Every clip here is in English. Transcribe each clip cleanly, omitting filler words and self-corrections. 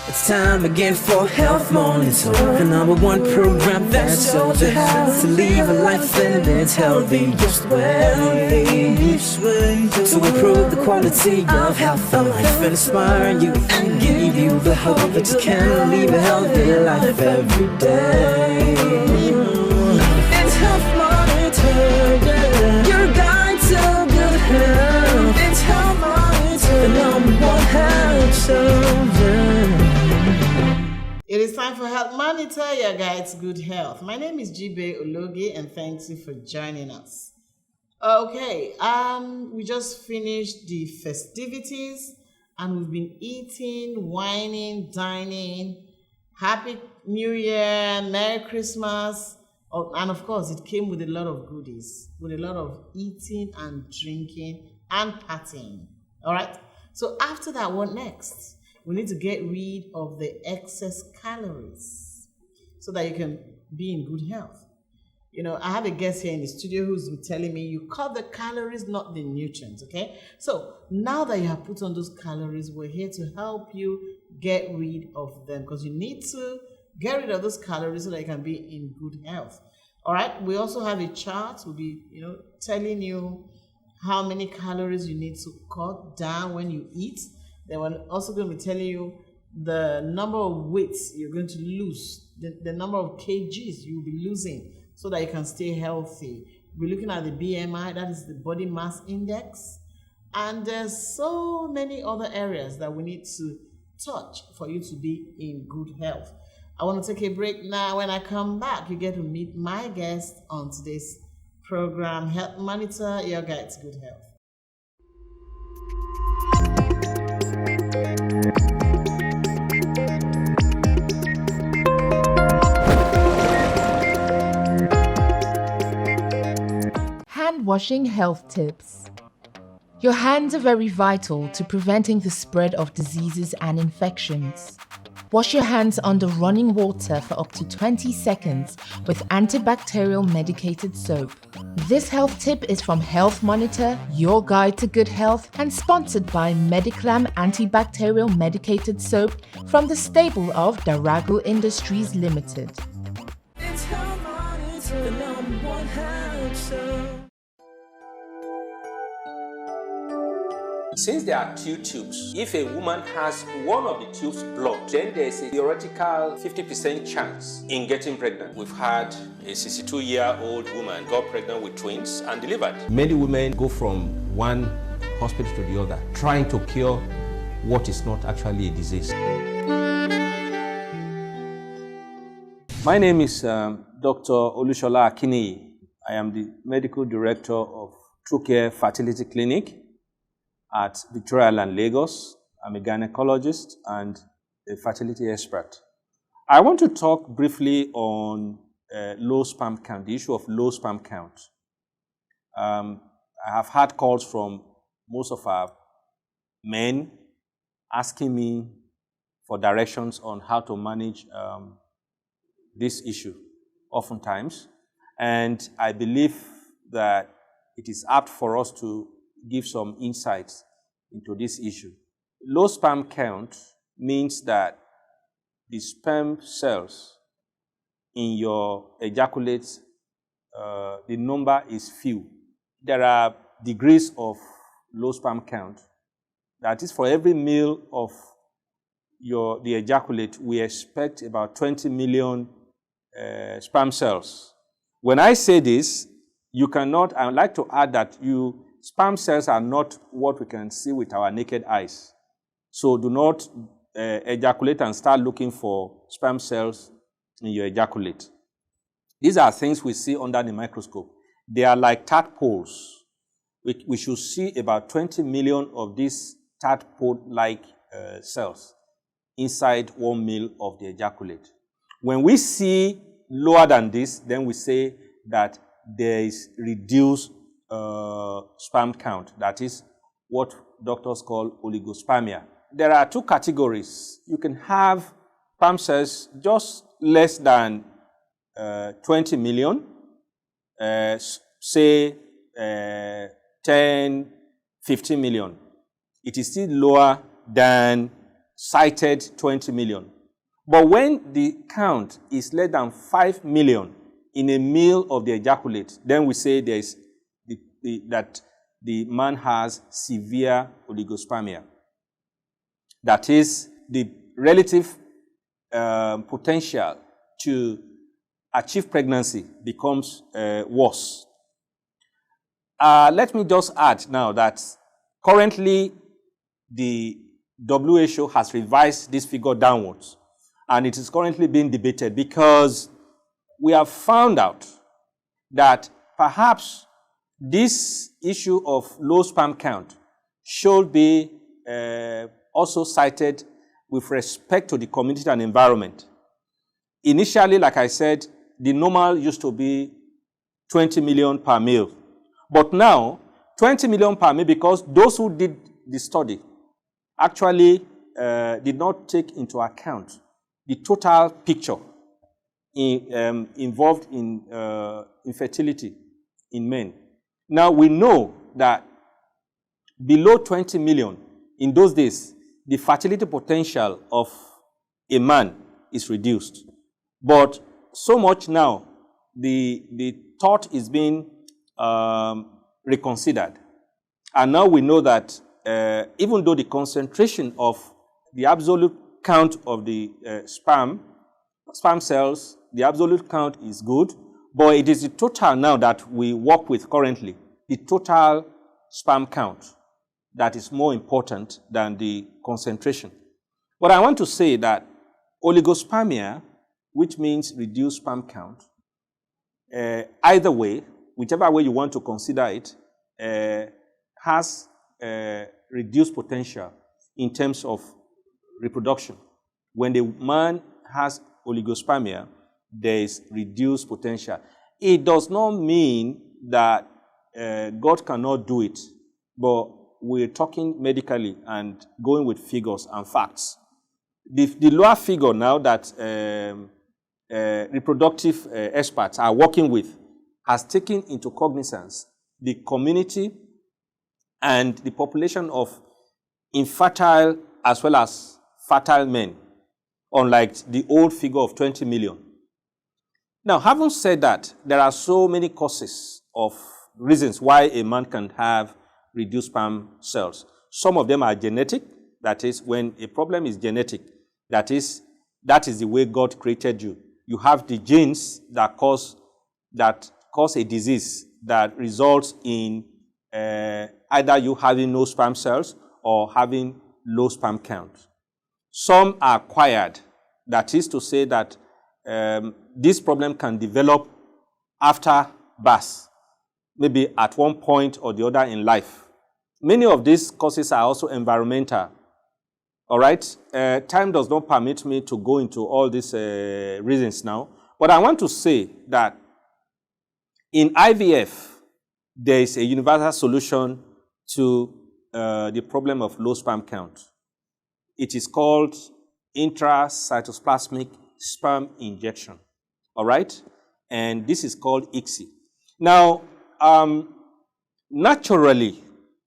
It's time again for Health Monitor, the #1 program that's shows you how to live a life in its healthiest way. To improve the quality of health and life and inspire you and give you the hope that you can live a healthy life every day. It's Health Monitor, yeah. Your guide to good health. It's Health Monitor, the #1 health show, yeah. It is time for Health Monitor, your guide to good health. My name is Jibe Ologi, and thanks you for joining us. Okay, we just finished the festivities, and we've been eating, whining, dining. Happy New Year, Merry Christmas, and of course, it came with a lot of goodies, with a lot of eating and drinking and partying. All right. So after that, what next? We need to get rid of the excess calories so that you can be in good health. You know, I have a guest here in the studio who's been telling me you cut the calories, not the nutrients, okay? So now that you have put on those calories, we're here to help you get rid of them because you need to get rid of those calories so that you can be in good health. All right, we also have a chart. We'll be, telling you how many calories you need to cut down when you eat. Then we're also going to be telling you the number of weights you're going to lose, the number of kgs you'll be losing so that you can stay healthy. We're looking at the BMI, that is the body mass index. And there's so many other areas that we need to touch for you to be in good health. I want to take a break now. When I come back, you get to meet my guest on today's program, Health Monitor, your guide to good health. Hand washing health tips. Your hands are very vital to preventing the spread of diseases and infections. Wash your hands under running water for up to 20 seconds with antibacterial medicated soap. This health tip is from Health Monitor, your guide to good health, and sponsored by Mediclam Antibacterial Medicated Soap from the stable of Darago Industries Limited. It's Health Monitor, the #1 health show. Since there are two tubes, if a woman has one of the tubes blocked, then there's a theoretical 50% chance in getting pregnant. We've had a 62-year-old woman got pregnant with twins and delivered. Many women go from one hospital to the other, trying to cure what is not actually a disease. My name is Dr. Olushola Akiniyi. I am the medical director of True Care Fertility Clinic at Victoria Island, Lagos. I'm a gynecologist and a fertility expert. I want to talk briefly on low sperm count, the issue of low sperm count. I have had calls from most of our men asking me for directions on how to manage this issue oftentimes. And I believe that it is apt for us to give some insights into this issue. Low sperm count means that the sperm cells in your ejaculate, the number is few. There are degrees of low sperm count. That is, for every mil of the ejaculate, we expect about 20 million sperm cells. When I say this, I would like to add that sperm cells are not what we can see with our naked eyes. So do not ejaculate and start looking for sperm cells in your ejaculate. These are things we see under the microscope. They are like tadpoles. We should see about 20 million of these tadpole-like cells inside 1 mil of the ejaculate. When we see lower than this, then we say that there is reduced sperm count. That is what doctors call oligospermia. There are two categories. You can have sperm cells just less than 20 million, say 10, 15 million. It is still lower than cited 20 million. But when the count is less than 5 million in a male of the ejaculate, then we say there is that the man has severe oligospermia. That is, the relative potential to achieve pregnancy becomes worse. Let me just add now that currently the WHO has revised this figure downwards, and it is currently being debated because we have found out that perhaps this issue of low sperm count should be also cited with respect to the community and environment. Initially, like I said, the normal used to be 20 million per male. But now, 20 million per male, because those who did the study actually did not take into account the total picture involved in infertility in men. Now, we know that below 20 million, in those days, the fertility potential of a man is reduced. But so much now, the thought is being reconsidered. And now we know that even though the concentration of the absolute count of the sperm cells, the absolute count is good, but it is the total now that we work with currently, the total sperm count, that is more important than the concentration. But I want to say that oligospermia, which means reduced sperm count, either way, whichever way you want to consider it, has reduced potential in terms of reproduction. When the man has oligospermia, there is reduced potential. It does not mean that God cannot do it, but we're talking medically and going with figures and facts. The lower figure now that reproductive experts are working with has taken into cognizance the community and the population of infertile as well as fertile men, unlike the old figure of 20 million. Now, having said that, there are so many causes of reasons why a man can have reduced sperm cells. Some of them are genetic. That is, when a problem is genetic, that is the way God created you. You have the genes that cause a disease that results in either you having no sperm cells or having low sperm count. Some are acquired. That is to say that this problem can develop after birth, maybe at one point or the other in life. Many of these causes are also environmental. All right? Time does not permit me to go into all these reasons now. But I want to say that in IVF, there is a universal solution to the problem of low sperm count. It is called intracytoplasmic sperm injection. All right? And this is called ICSI. Now, naturally,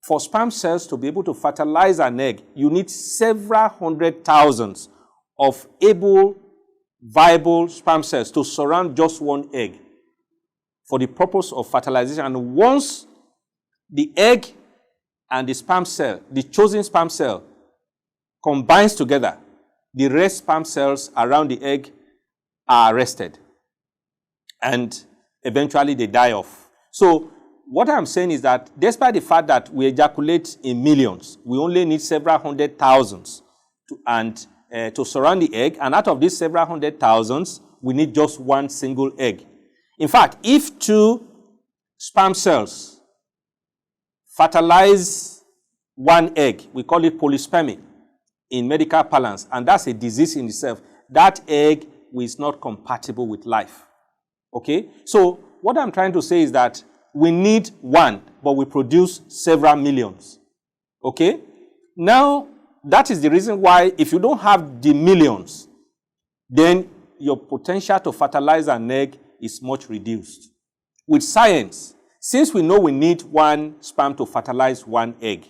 for sperm cells to be able to fertilize an egg, you need several hundred thousands of able, viable sperm cells to surround just one egg for the purpose of fertilization. And once the egg and the sperm cell, the chosen sperm cell, combines together, the rest sperm cells around the egg are arrested. And eventually they die off. So what I'm saying is that despite the fact that we ejaculate in millions, we only need several hundred thousands to surround the egg. And out of these several hundred thousands, we need just one single egg. In fact, if two sperm cells fertilize one egg, we call it polyspermy in medical parlance, and that's a disease in itself, that egg is not compatible with life. Okay? So what I'm trying to say is that we need one, but we produce several millions. Okay? Now, that is the reason why if you don't have the millions, then your potential to fertilize an egg is much reduced. With science, since we know we need one sperm to fertilize one egg,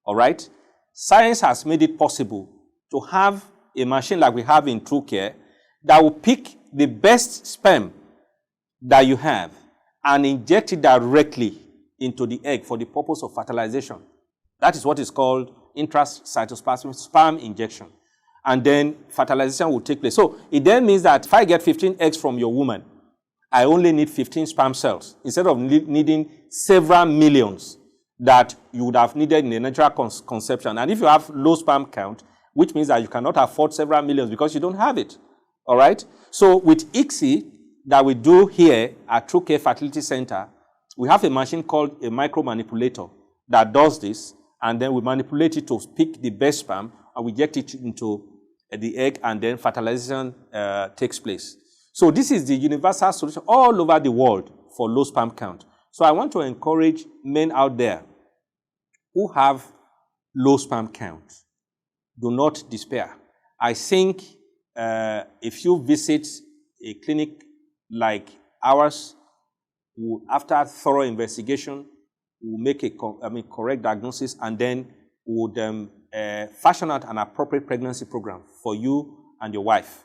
all right, science has made it possible to have a machine like we have in TrueCare that will pick the best sperm that you have and inject it directly into the egg for the purpose of fertilization. That is what is called intracytoplasmic sperm injection. And then fertilization will take place. So it then means that if I get 15 eggs from your woman, I only need 15 sperm cells instead of needing several millions that you would have needed in a natural conception. And if you have low sperm count, which means that you cannot afford several millions because you don't have it. All right? So with ICSI that we do here at TrueCare Fertility Center, we have a machine called a micro manipulator that does this, and then we manipulate it to pick the best sperm, and we inject it into the egg, and then fertilization takes place. So this is the universal solution all over the world for low sperm count. So I want to encourage men out there who have low sperm count. Do not despair. I think if you visit a clinic like ours, after thorough investigation, we'll make a correct diagnosis, and then would fashion out an appropriate pregnancy program for you and your wife.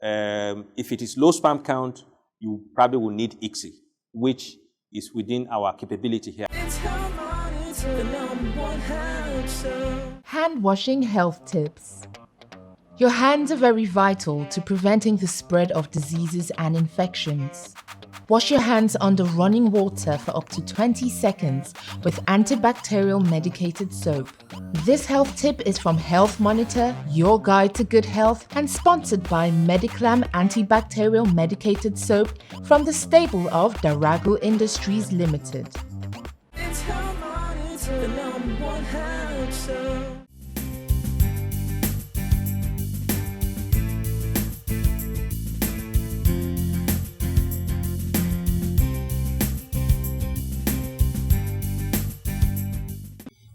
If it is low sperm count, you probably will need ICSI, which is within our capability here. Hand washing health tips. Your hands are very vital to preventing the spread of diseases and infections. Wash your hands under running water for up to 20 seconds with antibacterial medicated soap. This health tip is from Health Monitor, your guide to good health, and sponsored by Mediclam Antibacterial Medicated Soap from the stable of Darago Industries Limited.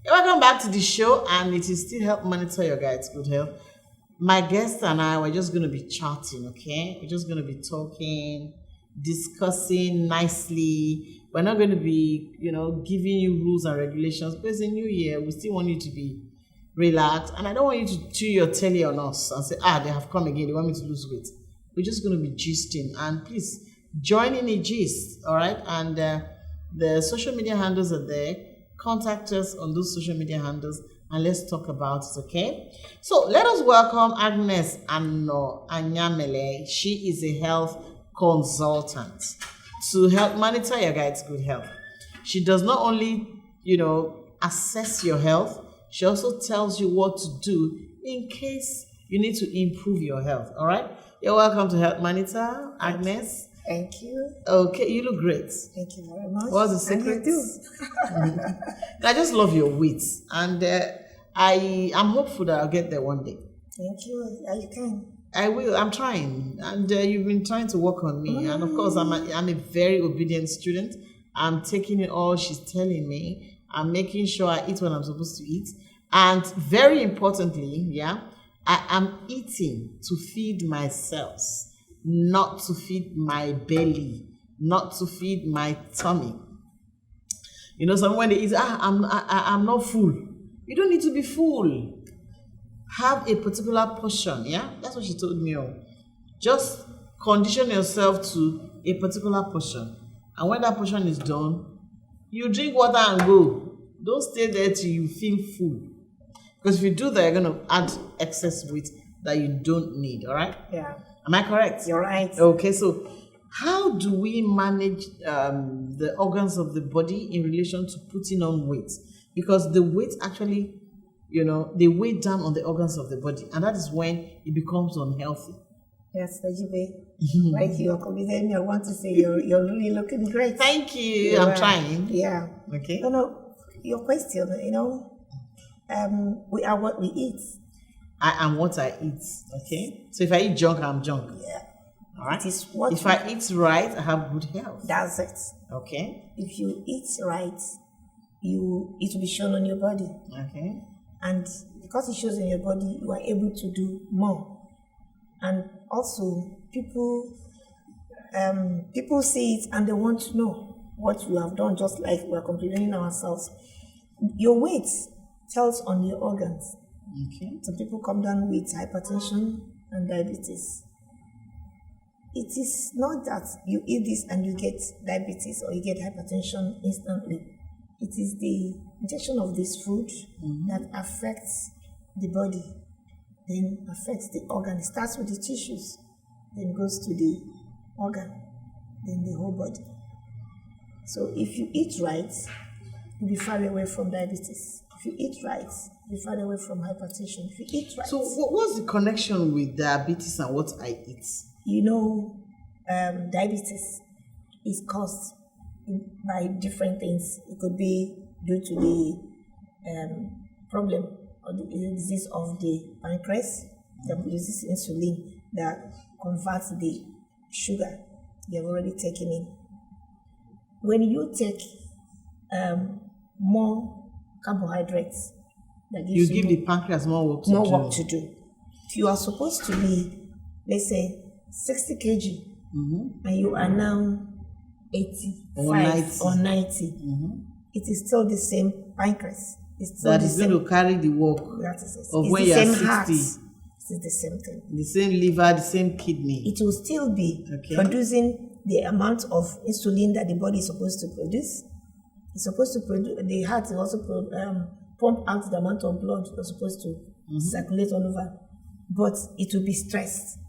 Welcome back to the show, and it is still Help Monitor Your Guides Good Health. My guest and I were just going to be chatting, okay? We're just going to be talking, discussing nicely. We're not going to be, giving you rules and regulations, because it's a new year. We still want you to be relaxed, and I don't want you to chew your telly on us and say, they have come again, they want me to lose weight. We're just going to be gisting, and please join in a gist, all right? And the social media handles are there. Contact us on those social media handles and let's talk about it, okay? So let us welcome Agnes Anyamele. She is a health consultant to help monitor your guides' good health. She does not only, assess your health, she also tells you what to do in case you need to improve your health, all right? You're welcome to Health Monitor, Agnes. Thank you. Okay, you look great. Thank you very much. What's the secret? And you do. I just love your wit, and I'm hopeful that I'll get there one day. Thank you. Yeah, you can. I will. I'm trying, and you've been trying to work on me, and of course, I'm a very obedient student. I'm taking in all she's telling me. I'm making sure I eat what I'm supposed to eat, and very importantly, I am eating to feed my cells, not to feed my belly, not to feed my tummy. Someone when they eat, I'm not full. You don't need to be full. Have a particular portion, That's what she told me. Just condition yourself to a particular portion. And when that portion is done, you drink water and go. Don't stay there till you feel full. Because if you do that, you're going to add excess weight that you don't need, all right? Yeah. Am I correct? You're right. Okay, so how do we manage the organs of the body in relation to putting on weight? Because the weight actually, they weigh down on the organs of the body, and that is when it becomes unhealthy. Yes, Tajibe. Like you're committed, I want to say you're really looking great. Thank you. I'm trying. Yeah. Okay. No, your question, we are what we eat. I am what I eat. Okay. So if I eat junk, I'm junk. Yeah. All right. It is what if I eat right, I have good health. That's it. Okay. If you eat right, it will be shown on your body. Okay. And because it shows in your body, you are able to do more. And also, people see it and they want to know what you have done, just like we're complaining ourselves. Your weight tells on your organs. Okay. Some people come down with hypertension and diabetes. It is not that you eat this and you get diabetes or you get hypertension instantly. It is the ingestion of this food that affects the body, then affects the organ. It starts with the tissues, then goes to the organ, then the whole body. So if you eat right, you'll be far away from diabetes. If you eat right, you'll be far away from hypertension. If you eat right. So what's the connection with diabetes and what I eat? You know, diabetes is caused by different things. It could be due to the problem or the disease of the pancreas that produces insulin that converts the sugar you have already taken in. When you take more carbohydrates, that gives You give the pancreas more work to do. more work to do. If you are supposed to be, let's say, 60 kg, and you are now 85 or 90, it is still the same pancreas. It's still That the is same. going to carry the work That is it. of It's when the you are same 60. heart. It's the same thing. The same liver, the same kidney. It will still be Okay. producing the amount of insulin that the body is supposed to produce. It's supposed to produce, the heart will also pump out the amount of blood it's supposed to circulate all over, but it will be stressed.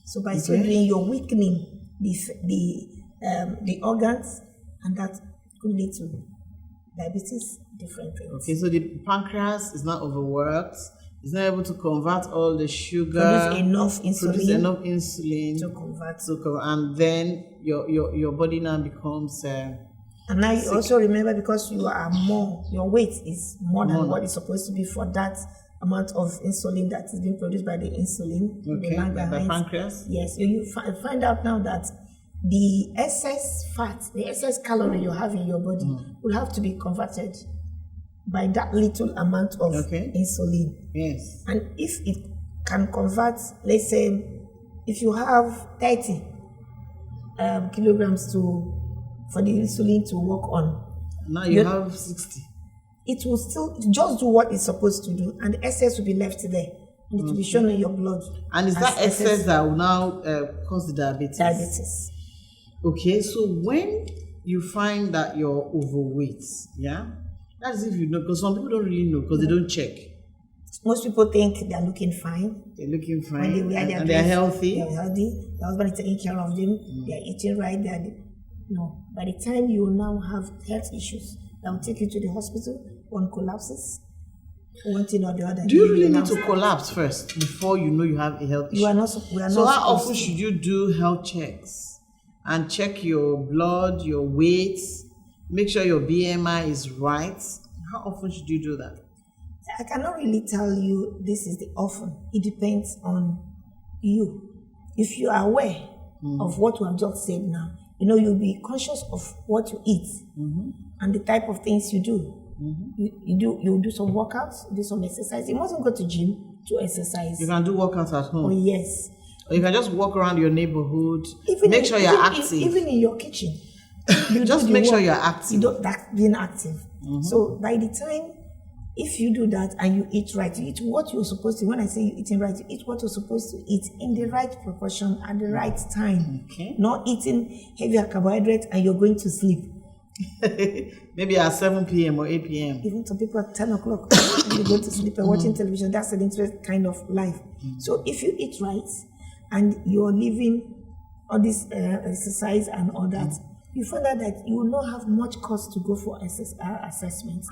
So by so doing, you're weakening the organs, and that could lead to diabetes, different things. Okay, so the pancreas is not overworked. It's not able to convert all the sugar. Produce enough Produce insulin enough insulin to convert. and then your body now becomes And now you also remember, because you are more, your weight is more than what is supposed to be for that amount of insulin that is being produced by the insulin. okay, by the pancreas. Yes, you find out now that the excess fat, the excess calorie you have in your body will have to be converted by that little amount of insulin. Yes. And if it can convert, let's say, if you have 30 kilograms for the insulin to work on, Now you have 60. it will still just do what it's supposed to do, and the excess will be left there, and it will be shown in your blood. And is as that excess that will now cause the diabetes? Diabetes. Okay, so when you find that you're overweight, yeah, that's if you know, because some people don't really know because they don't check. Most people think they're looking fine. They're looking When fine they wear their and they're dress, healthy. They're healthy. The husband is taking care of them. They're eating right. No. By the time you now have health issues that will take you to the hospital, one collapses, one thing or the other. Do you really now need to collapse first before you know you have a health issue? You are not. We are So not how often supposed to. should you do health checks and check your blood, your weight, make sure your BMI is right? How often should you do that? I cannot really tell you this is the often. It depends on you. If you are aware of what we have just said now, you'll be conscious of what you eat and the type of things you do. You do some workouts, do some exercise. You mustn't go to gym to exercise. You can do workouts at home. Oh yes. Or you can just walk around your neighborhood. Even make sure you're active. Even in your kitchen. You Just do the make sure work. you're active. You don't being active. So by the time, if you do that and you eat right, you eat what you're supposed to. When I say you eating right, you eat what you're supposed to eat in the right proportion at the right time. Okay. Not eating heavier carbohydrates and you're going to sleep. Maybe at 7 p.m. or 8 p.m. Even some people at 10 o'clock, you go to sleep and watching television. That's an interesting kind of life. So if you eat right and you're living all this exercise and all that, you find out that you will not have much cost to go for assessments.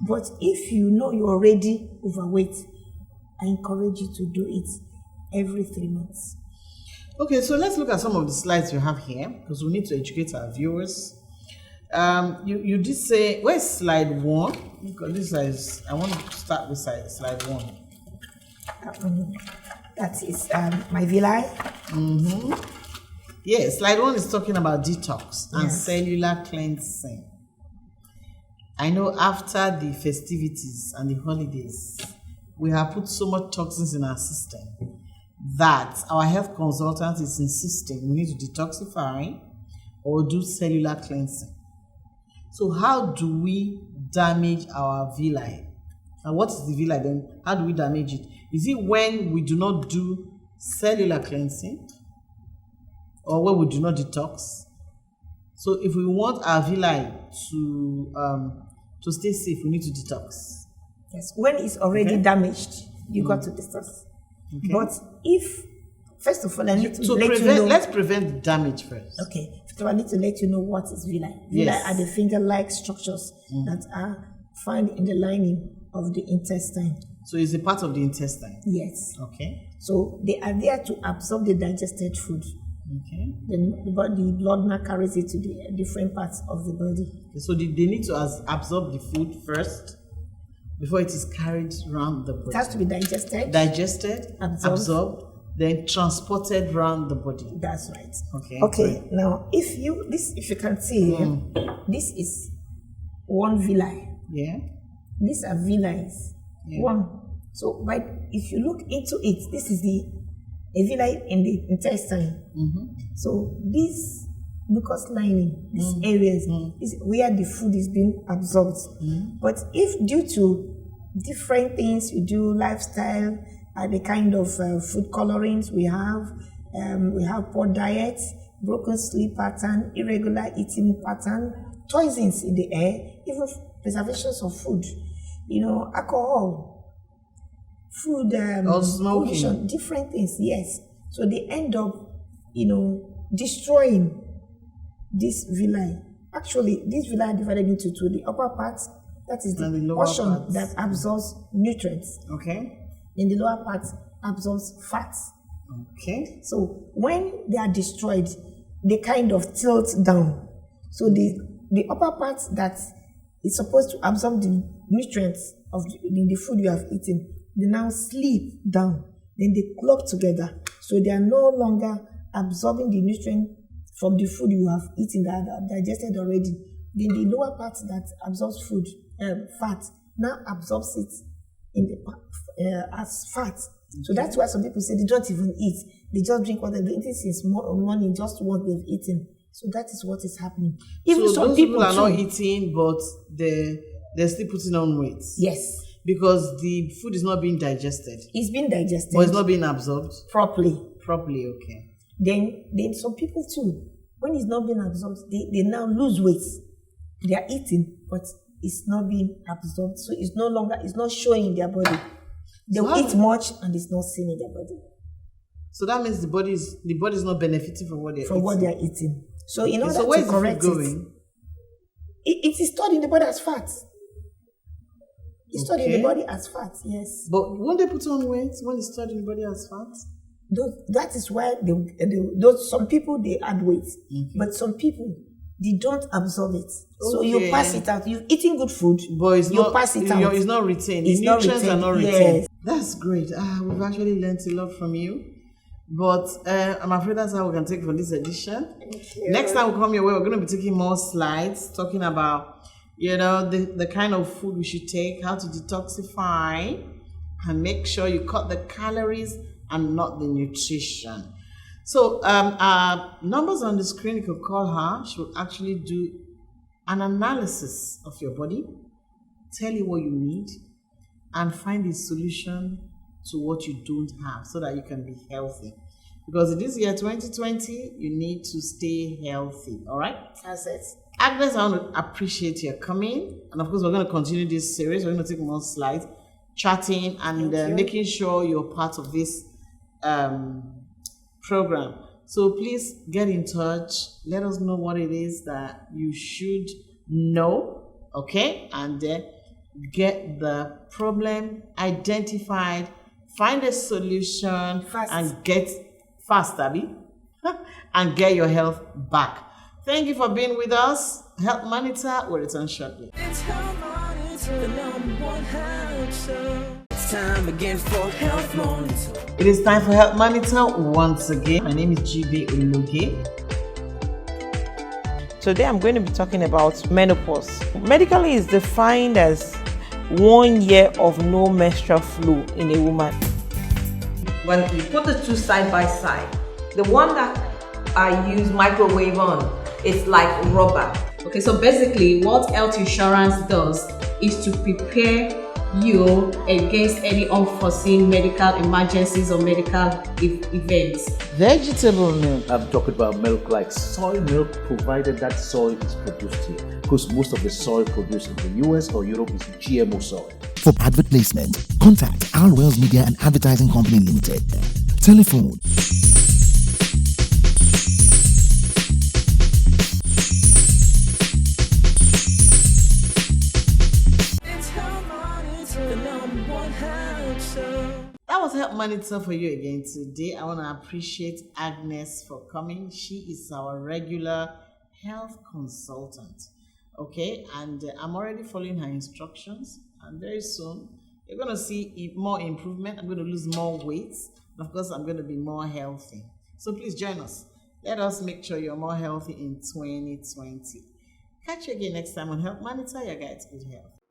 But if you know you're already overweight, I encourage you to do it every 3 months. Okay, so let's look at some of the slides you have here because we need to educate our viewers. You did say, where's slide 1? Because this is, I want to start with slide 1. That is my villi. Yes, slide 1 is talking about detox and cellular cleansing. I know after the festivities and the holidays, we have put so much toxins in our system that our health consultant is insisting we need to detoxify or do cellular cleansing. So how do we damage our villi And what is the villi then? How do we damage it? Is it when we do not do cellular cleansing or when we do not detox? So if we want our villi to stay safe, we need to detox. Yes, when it's already damaged, you got to detox. Okay. But if, first of all, I need to let you know. Let's prevent the damage first. Okay, so I need to let you know what is villi. Villi are the finger-like structures that are found in the lining of the intestine. So it's a part of the intestine? Yes. Okay. So they are there to absorb the digested food. Okay. Then the blood now carries it to the different parts of the body. Okay, so they need to absorb the food first before it is carried around the body. It has to be digested. Digested, absorbed, then transported around the body. That's right. Okay. Okay. Right. Now, if you can see, this is one villi. Yeah. These are villi. Yeah. One. So, if you look into it, this is a villi in the intestine. So this mucous lining, these areas is where the food is being absorbed. But if due to different things we do, lifestyle, the kind of food colorings we have poor diet, broken sleep pattern, irregular eating pattern, toxins in the air, even preservations of food, alcohol, food, smoking, pollution, different things, yes. So they end up, destroying this villi. Actually, this villi are divided into two. The upper part, that is the portion that absorbs nutrients. Okay. And the lower part absorbs fats. Okay. So when they are destroyed, they kind of tilt down. So the upper part that is supposed to absorb the nutrients of the food you have eaten, they now slip down. Then they clump together. So they are no longer absorbing the nutrient from the food you have eaten that are digested already. Then the lower part that absorbs food, fat, now absorbs it as fat. So that's why some people say they don't even eat. They just drink what they've eaten since morning, just what they've eaten. So that is what is happening. Even so some people are not eating, but they're still putting on weight. Yes. Because the food is not being digested. It's being digested. But it's not being absorbed? Properly, okay. Then some people too, when it's not being absorbed, they now lose weight. They are eating, but it's not being absorbed. So it's not showing in their body. They'll eat much and it's not seen in their body. So that means the body is not benefiting from what they're eating. So in order to correct it is stored in the body as fat. It's stored in the body as fat, yes. But won't they put on weight when it's stored in the body as fat? That is why some people they add weight, but some people they don't absorb it. So you pass it out. You've eaten good food, but pass it out. It's not retained. The nutrients are not retained. Yes. That's great. We've actually learned a lot from you. But I'm afraid that's how we can take from this edition. Next time we come your way, we're going to be taking more slides, talking about, the kind of food we should take, how to detoxify, and make sure you cut the calories and not the nutrition. So our numbers on the screen, you could call her. She will actually do an analysis of your body, tell you what you need, and find a solution to what you don't have so that you can be healthy. Because in this year 2020, you need to stay healthy. All right? That's it. Agnes, I want to appreciate your coming. And of course, we're going to continue this series. We're going to take more slides, chatting, and making sure you're part of this program. So please get in touch. Let us know what it is that you should know. Okay? And then get the problem identified, find a solution, and get fast, Abby, and get your health back. Thank you for being with us. Health Monitor will return shortly. It's Health Monitor, the #1 health show. It's time again for Health Monitor. It is time for Health Monitor once again. My name is GB Uluge. Today I'm going to be talking about menopause. Medically, it's defined as 1 year of no menstrual flow in a woman. When you put the two side by side, the one that I use microwave on, it's like rubber. Okay, so basically what health insurance does is to prepare you against any unforeseen medical emergencies or medical events. Vegetable milk. I'm talking about milk like soy milk, provided that soy is produced here. Because most of the soy produced in the US or Europe is GMO soy. For advert placement, contact Al Wells Media and Advertising Company Limited. Telephone. That was Help Monitor for you again today. I want to appreciate Agnes for coming. She is our regular health consultant. Okay, and I'm already following her instructions, and very soon you're going to see more improvement. I'm going to lose more weight, and of course I'm going to be more healthy. So please join us. Let us make sure you're more healthy in 2020. Catch you again next time on Help Monitor, your guide to good health.